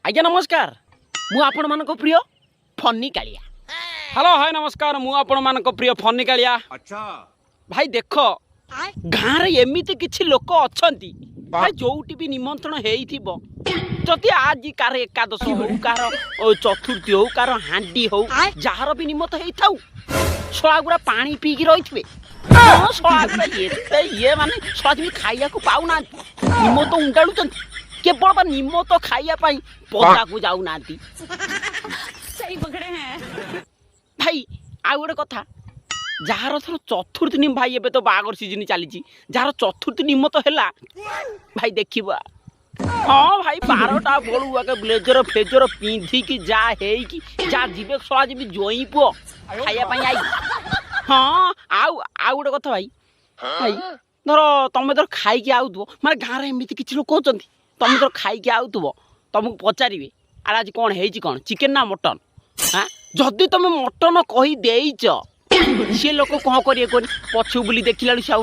आज्ञा नमस्कार मु आपण मान प्रिय फन्नी कालिया। हेलो हाय नमस्कार मु आपण मान प्रिय फन्नी कालिया। अच्छा भाई देख गाँव रे एमिति किछि लोक अछंती भाई जोउटी भी निमंत्रण हेइथिबो जदि आज कार एकादश हो कार चतुर्थी हो कार हांडी हो जार भी निमंत्रण हेइथाउ छळा गुरा पानी पी की रहिथिबे छळा गुरा ये माने छळा भी खाइया को पाउ ना निमंत्रण उंडालुचंती केवल बा निमंत्रण खाइया पई पदा को जाउ नांती। सही पकड़े हैं भाई आ गोटे कथा जार थर चतुर्थी निम भाई एबे तो बागर सीजन चली जार चतुर्थी निम तो है भाई देखा हाँ भाई 12टा बड़ू आगे ब्लेजर फेजर पिंधिकी जा जीवे सला जी जोई पुओ खाइबा आई हाँ आउ गोटे कथा भाई भाई धर तुम धर खाई आउथबो माने गाँव में एमती किसी लोग कहते तुम धर खाई आउथबो तुमको पचारे आर आज कौन है कौन चिकेन ना मटन हाँ जदि तुम मटन कही देच सी लोक कौन करेंगे कौन पछु बुली देखला से आउ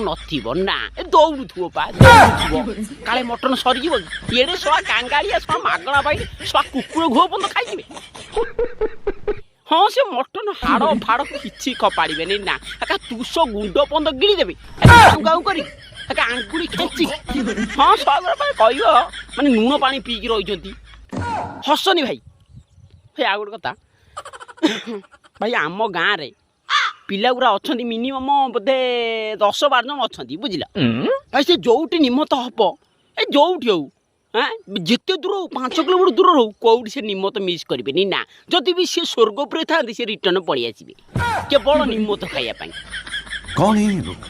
ना दौड़ू पा काले मटन सरीज ये सला कांगाड़िया सला मागणा पाई सला कुकुर घुओ बंद खाई हाँ से मटन हाड़ फाड़ कि खपाड़े ना तुष गुंड पंद गिड़ी देवे गाँव कर आंगुड़ी खेची हाँ सब कह माने लुण पा पीकी रही हसनी भाई भाई आ गोटे कथा भाई आम गाँव में पिला गुरा अच्छा मिनिमम बोधे 10-12 जन अच्छा बुझल भाई से जोटी निमत हम ए जोटी हो हाँ जिते दूर हो 5 किलोमीटर दूर हो कौटी से निमत मिस करेंगे ना जदि भी सी स्वर्गपुर था सी रिटर्न पड़े आसवे केवल निमत खाइबा कौन है ये लोग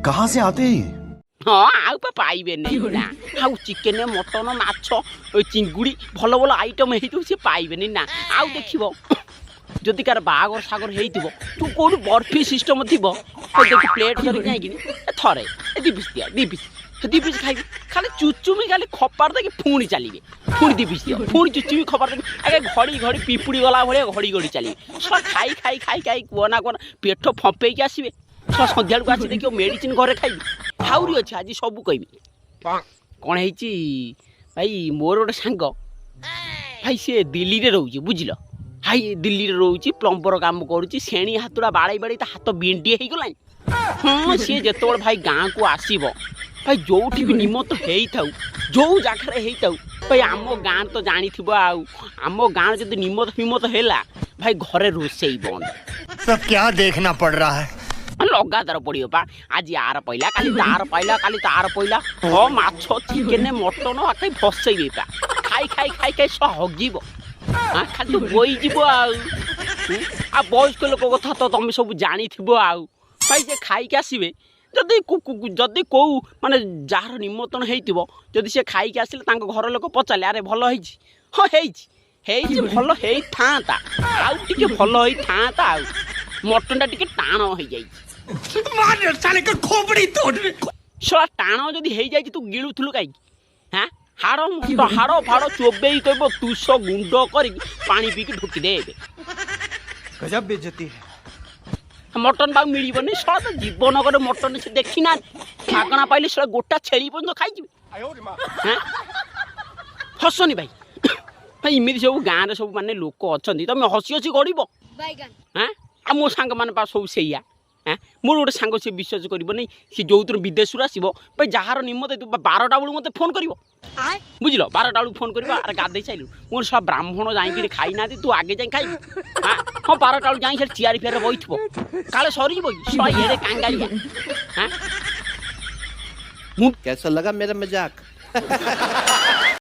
कहाँ से आते हैं हाँ आउ पाइबे नहीं ना आउ चिकेन मटन माछ चिंगुड़ी भल भल आइटम हो पाइबे ना आउ देखो जदि कार बागर सागर हो तू कौन बर्फी सिस्टम थी देख प्लेट धरिकी थरे दी पीस खाइ खाली चुचुमी खाली खपार देखे पुणी चलिए पुणी 2 पीस दियो पुणी चुचुमी खपार देखे आगे घड़ी घड़ी पिपुड़ी गला भाई घड़ी घड़ी चलिए सब खाई खाई खाई खाई कहना कहना पेट फंपेक आसवे सब सन्ध्या को आसी देखिए मेडिसिन घरे खाइबी हाउरी अच्छे आज सब कह कौन है भाई मोर गोटे सांग भाई सी दिल्ली रे रोचे बुझल हाई दिल्ली रे रोचे प्लम्बर काम करुच्ची श्रेणी हाथुड़ा बाड़े बाड़े हाथ बिंडिए हो गला हाँ सी जो भाई गाँव को आसब भाई जोठी भी निमत हो जो जगार हो भाई आम गाँव तो जानी आम गाँव जब निमत फिमत है भाई घरे रोसई बंद सब क्या देखना पड़ रहा है लगातार पड़ो पा आज यार पैला काली तार पैला काली तार पैला हाँ माछ चिकेन मटन आके फसई पा खाई खाई खाई खाई सब हगिब हाँ खाली तो बई जीव आ वयस्क लोक कथा तो तुम सब जानी आउ भाई जे खाई आसवे जदि कौ माने जार निमंत्रण होती से खाई आसिले घर लोक पचारे अरे भल हाँ भल था आउ टे भल था आउ मटन टा टे टाण हो सला टाण जदि हो जाए तू गिलुलु कहीं हाँ हाड़ हाड़ फाड़ चोबे कह तुष गुंड कर पानी पीकी ढुकी दे गजब बेइज्जती है मटन बाग मिलबनी सला तो जीवन कर मटन से देखी ना मागणा पाइले सला गोटा छेली पर्यटन खाई हसनी भाई भाई इमिति सब गाँव में सब माने लोक अच्छा तुम हसी हसी गड़ब हाँ आ मो सांग मैंने पा सब से हाँ मोर गोटे सांग से विश्वास कर सी जो दिन विदेश आसब भाई जार निमत 12टा बेलू मत फोन कर बुझल 12टा बेलू फोन कर अरे गाधे साइलु मोर सब ब्राह्मण जाइए खाई ना तू आगे जाए खाई हाँ हाँ 12टा बेलू जाए चेयर फेयर बैठ काले सरी ये कांगाड़िया हाँ कैसा लगा मेरा मजाक